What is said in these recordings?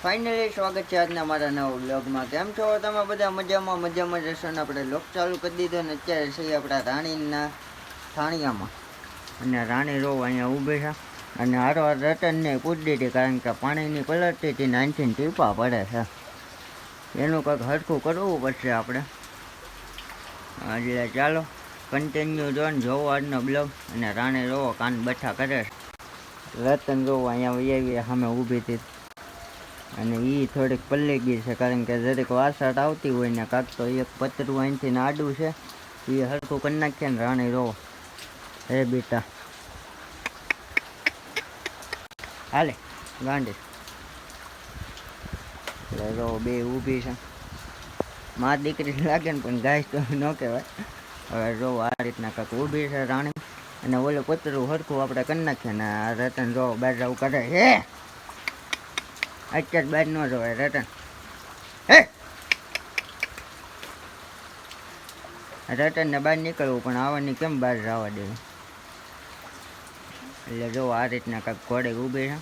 Finally સ્વાગત છે આજના મારા નવા બ્લોગમાં. કેમ છો તમે બધા? મજામાં રહેશો ને? આપણે લોક ચાલુ કરી દીધો ને અત્યારે છીએ આપણા રાણીના થાણિયામાં. અને રાણી રોવ અહીંયા ઊભી છે અને હારો રટનને પૂછી દીધી, કારણ કે પાણીની પલટતી હતી ને આનથી ટીપા પડે છે. એનું કંઈક હરખું કરવું પડશે આપણે. એટલે ચાલો કન્ટિન્યુ જોવો આજનો બ્લોગ. અને રાણી રોવો કાન બઠા કરે છે. રતન રોવો અહીંયા વૈયાવી સામે ઊભી હતી અને એ થોડીક પલ્લી ગઈ છે, કારણ કે જરીક વાસાટ આવતી હોય ને કાંક તો એક પતરું અહીંથી આડું છે એ હરખું કરી નાખીએ ને. રાણી રોવો હે બેટા હાલે ગાંડી. એટલે રોવો બે ઊભી છે. માં દીકરી લાગે ને પણ ગાય તો ન કહેવાય. હવે રોવો આ રીતના કાંક ઊભી છે રાણી. અને ઓલું પતરું હરખું આપણે કરી નાખીએ ને આ રતન રોવો બાર જવું કરે હે. અત્યારે બહાર ન જવાય રતન. હે રતનને બહાર નીકળવું પણ આવવાની કેમ બહાર જવા દેવું. એટલે જો આ રીતના કાંઈક ઘોડે ઊભી છે.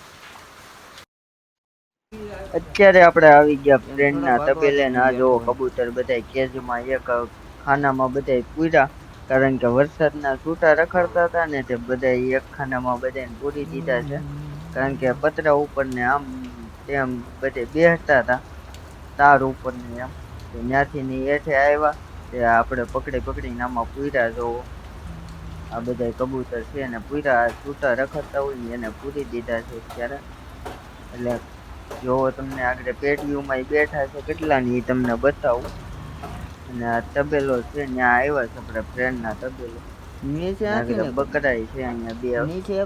અત્યારે આપણે આવી ગયા ફ્રેન્ડના તબેલે ને આ જો કબૂતર બધા કેજમાં એક ખાનામાં બધા પૂર્યા, કારણ કે વરસાદના છૂટા રખડતા હતા ને તે બધા એક ખાનામાં બધાને પૂરી દીધા છે. કારણ કે પતરા ઉપર ને આમ તેમ બધે બેસતા હતા તાર ઉપર ને એમ. ત્યાંથી ને હેઠે આવ્યા તે આપણે પકડીને આમાં પૂર્યા. જોવો આ બધા કબૂતર છે ને પૂરા છૂટા રખડતા હોય ને એને પૂરી દીધા છે અત્યારે. એટલે જોવો તમને આગળ પેટીઓમાં બેઠા છે કેટલા ની એ તમને બતાવું. અને આ તબેલો છે ત્યાં આવ્યા છે આપણે ફ્રેન્ડના તબેલો. આગળ બકરાય છે અહીંયા બે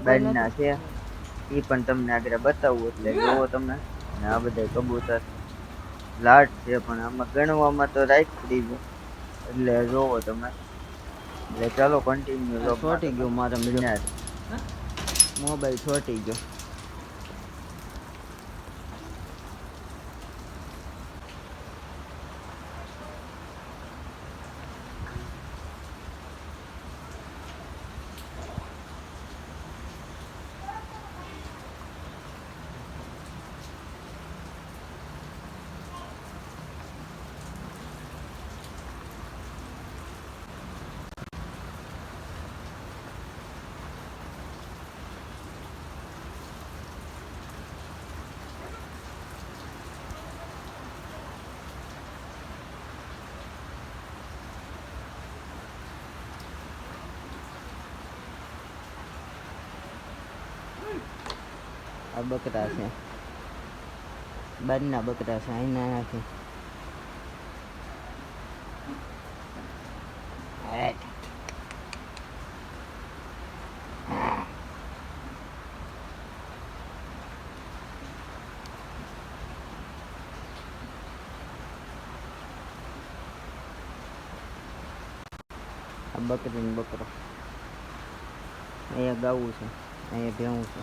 ગાયના છે એ પણ તમને આગળ બતાવું. એટલે જોવો તમે. અને આ બધા કબૂતર લાટ છે પણ આમાં ગણવામાં તો રાખી દીધું. એટલે જોવો તમે. એટલે ચાલો કન્ટિન્યુ. છોટી ગયો મારા મોબાઈલ છોટી ગયો. આ બકરા છે, બારના બકરા છે, અહીંના નથી. આ બકરી ને બકરો. અહીંયા ગાવું છે, અહીંયા ભેવું છે.